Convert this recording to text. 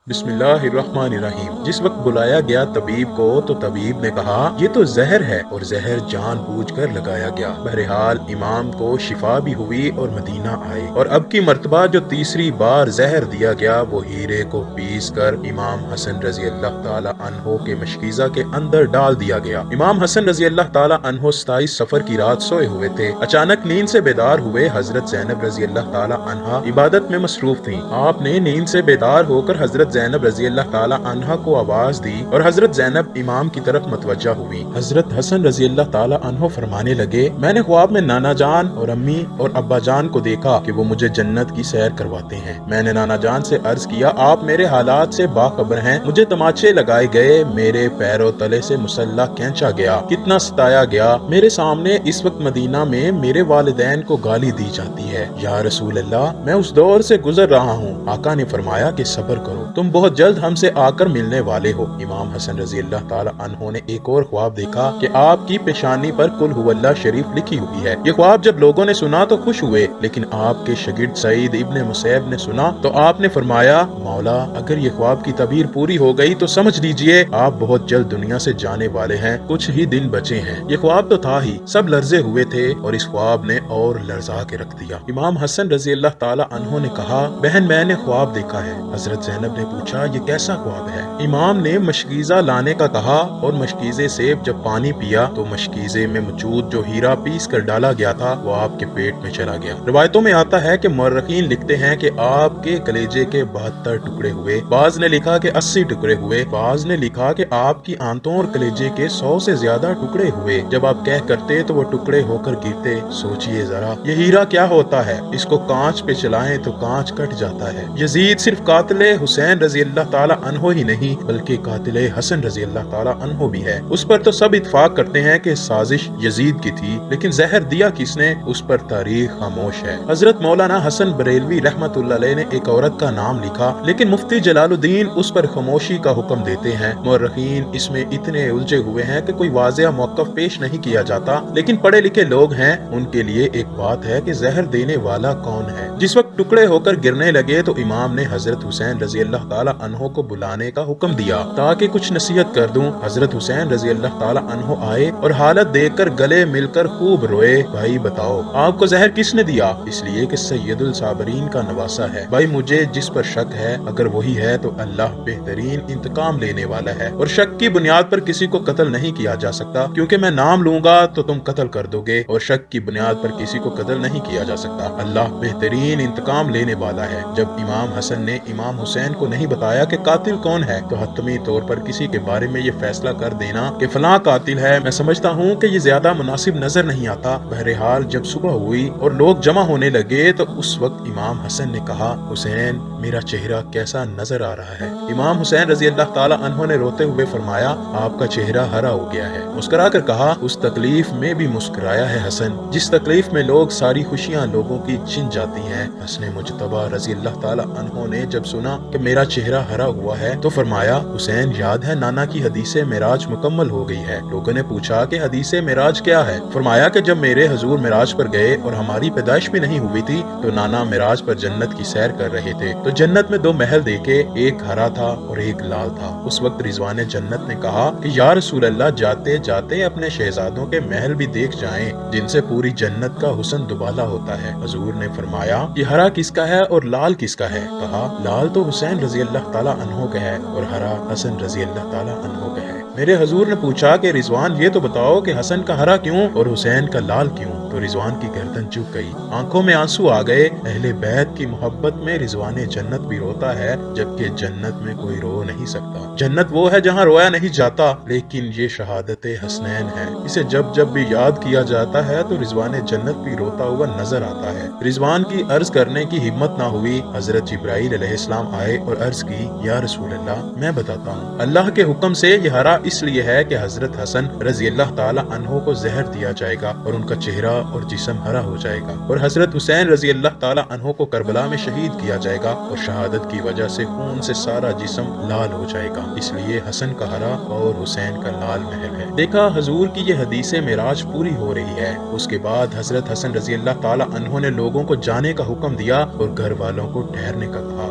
بسم اللہ الرحمن الرحیم۔ جس وقت بلایا گیا طبیب کو تو طبیب نے کہا یہ تو زہر ہے اور زہر جان بوجھ کر لگایا گیا۔ بہرحال امام کو شفا بھی ہوئی اور مدینہ آئے، اور اب کی مرتبہ جو تیسری بار زہر دیا گیا وہ ہیرے کو پیس کر امام حسن رضی اللہ تعالی عنہ کے مشکیزہ کے اندر ڈال دیا گیا۔ امام حسن رضی اللہ تعالی عنہ 27 سفر کی رات سوئے ہوئے تھے۔ اچانک نیند سے بیدار ہوئے۔ حضرت زینب رضی اللہ تعالی عنہا عبادت میں مصروف تھیں۔ آپ نے نیند سے بیدار ہو کر حضرت زینب رضی اللہ تعالی عنہا کو آواز دی اور حضرت زینب امام کی طرف متوجہ ہوئی۔ حضرت حسن رضی اللہ تعالی عنہ فرمانے لگے، میں نے خواب میں نانا جان اور امی اور ابا جان کو دیکھا کہ وہ مجھے جنت کی سیر کرواتے ہیں۔ میں نے نانا جان سے عرض کیا، آپ میرے حالات سے باخبر ہیں، مجھے تماچے لگائے گئے، میرے پیروں تلے سے مسلح کھینچا گیا، کتنا ستایا گیا، میرے سامنے اس وقت مدینہ میں میرے والدین کو گالی دی جاتی ہے۔ یا رسول اللہ، میں اس دور سے گزر رہا ہوں۔ آقا نے فرمایا کہ صبر کرو، تم بہت جلد ہم سے آ کر ملنے والے ہو۔ امام حسن رضی اللہ تعالی عنہ نے ایک اور خواب دیکھا کہ آپ کی پیشانی پر قل هو اللہ شریف لکھی ہوئی ہے۔ یہ خواب جب لوگوں نے سنا تو خوش ہوئے، لیکن آپ کے شاگرد سعید ابن مسیب نے سنا تو آپ نے فرمایا، مولا اگر یہ خواب کی تعبیر پوری ہو گئی تو سمجھ لیجئے آپ بہت جلد دنیا سے جانے والے ہیں، کچھ ہی دن بچے ہیں۔ یہ خواب تو تھا ہی، سب لرزے ہوئے تھے اور اس خواب نے اور لرزا کے رکھ دیا۔ امام حسن رضی اللہ تعالی عنہ نے کہا، بہن میں نے خواب دیکھا ہے۔ حضرت زینب نے پوچھا، یہ کیسا خواب ہے؟ امام نے مشکیزہ لانے کا کہا اور مشکیزے سے جب پانی پیا تو مشکیزے میں موجود جو ہیرا پیس کر ڈالا گیا تھا وہ آپ کے پیٹ میں چلا گیا۔ روایتوں میں آتا ہے کہ مورخین لکھتے ہیں کہ آپ کے کلیجے کے 72 ٹکڑے ہوئے، بعض نے لکھا کہ 80 ٹکڑے ہوئے، بعض نے لکھا کہ آپ کی آنتوں اور کلیجے کے 100 سے زیادہ ٹکڑے ہوئے۔ جب آپ کہہ کرتے تو وہ ٹکڑے ہو کر گرتے۔ سوچئے ذرا یہ ہیرا کیا ہوتا ہے، اس کو کانچ پہ چلائیں تو کانچ کٹ جاتا ہے۔ یزید صرف قاتل حسین رضی اللہ تعالی عنہ ہی نہیں بلکہ قاتل حسن رضی اللہ تعالی عنہ بھی ہے۔ اس پر تو سب اتفاق کرتے ہیں کہ سازش یزید کی تھی، لیکن زہر دیا کس نے، اس پر تاریخ خاموش ہے۔ حضرت مولانا حسن بریلوی رحمت اللہ علیہ نے ایک عورت کا نام لکھا، لیکن مفتی جلال الدین اس پر خاموشی کا حکم دیتے ہیں۔ مورخین اس میں اتنے الجھے ہوئے ہیں کہ کوئی واضح موقف پیش نہیں کیا جاتا، لیکن پڑھے لکھے لوگ ہیں، ان کے لیے ایک بات ہے کہ زہر دینے والا کون ہے۔ جس وقت ٹکڑے ہو کر گرنے لگے تو امام نے حضرت حسین رضی اللہ تعالی عنہ کو بلانے کا حکم دیا تاکہ کچھ نصیحت کر دوں۔ حضرت حسین رضی اللہ تعالی عنہ آئے اور حالت دیکھ کر گلے مل کر خوب روئے۔ بھائی بتاؤ آپ کو زہر کس نے دیا؟ اس لیے کہ سید الصابرین کا نواسہ ہے۔ بھائی مجھے جس پر شک ہے اگر وہی ہے تو اللہ بہترین انتقام لینے والا ہے، اور شک کی بنیاد پر کسی کو قتل نہیں کیا جا سکتا، کیونکہ میں نام لوں گا تو تم قتل کر دو گے، اور شک کی بنیاد پر کسی کو قتل نہیں کیا جا سکتا۔ اللہ بہترین انتقام لینے والا ہے۔ جب امام حسن نے امام حسین کو نہیں بتایا کہ قاتل کون ہے تو حتمی طور پر کسی کے بارے میں یہ فیصلہ کر دینا کہ فلاں قاتل ہے، میں سمجھتا ہوں کہ یہ زیادہ مناسب نظر نہیں آتا۔ بہرحال جب صبح ہوئی اور لوگ جمع ہونے لگے تو اس وقت امام حسن نے کہا، حسین میرا چہرہ کیسا نظر آ رہا ہے؟ امام حسین رضی اللہ تعالی عنہ نے روتے ہوئے فرمایا، آپ کا چہرہ ہرا ہو گیا ہے۔ مسکرا کر کہا، اس تکلیف میں بھی مسکرایا ہے حسن جس تکلیف میں لوگ ساری خوشیاں لوگوں کی چھن جاتی ہیں۔ حسن مجتبی رضی اللہ تعالی عنہ نے جب سنا کہ میرا چہرہ ہرا ہوا ہے تو فرمایا، حسین یاد ہے نانا کی حدیث معراج مکمل ہو گئی ہے۔ لوگوں نے پوچھا کہ حدیث معراج کیا ہے؟ فرمایا کہ جب میرے حضور معراج پر گئے اور ہماری پیدائش بھی نہیں ہوئی تھی تو نانا معراج پر جنت کی سیر کر رہے تھے تو جنت میں 2 محل دیکھے، ایک ہرا تھا اور ایک لال تھا۔ اس وقت رضوان جنت نے کہا کہ یا رسول اللہ جاتے جاتے اپنے شہزادوں کے محل بھی دیکھ جائیں جن سے پوری جنت کا حسن دوبالا ہوتا ہے۔ حضور نے فرمایا، یہ ہرا کس کا ہے اور لال کس کا ہے؟ کہا، لال تو حسین رضی اللہ تعالی عنہ کا ہے اور ہرا حسن رضی اللہ تعالی عنہ کا ہے۔ میرے حضور نے پوچھا کہ رضوان یہ تو بتاؤ کہ حسن کا ہرا کیوں اور حسین کا لال کیوں؟ تو رضوان کی گردن جھک گئی، آنکھوں میں آنسو آ گئے۔ اہل بیت کی محبت میں رضوان جنت بھی روتا ہے، جبکہ جنت میں کوئی رو نہیں سکتا۔ جنت وہ ہے جہاں رویا نہیں جاتا، لیکن یہ شہادت حسنین ہے، اسے جب جب بھی یاد کیا جاتا ہے تو رضوان جنت بھی روتا ہوا نظر آتا ہے۔ رضوان کی عرض کرنے کی ہمت نہ ہوئی۔ حضرت جبرائیل علیہ السلام آئے اور عرض کی، یا رسول اللہ میں بتاتا ہوں، اللہ کے حکم سے یہ ہرا اس لیے ہے کہ حضرت حسن رضی اللہ تعالی عنہ کو زہر دیا جائے گا اور ان کا چہرہ اور جسم ہرا ہو جائے گا، اور حضرت حسین رضی اللہ تعالی عنہ کو کربلا میں شہید کیا جائے گا اور شہادت کی وجہ سے خون سے سارا جسم لال ہو جائے گا، اس لیے حسن کا ہرا اور حسین کا لال محل ہے۔ دیکھا حضور کی یہ حدیث معراج پوری ہو رہی ہے۔ اس کے بعد حضرت حسن رضی اللہ تعالی عنہ نے لوگوں کو جانے کا حکم دیا اور گھر والوں کو ٹھہرنے کا کہا۔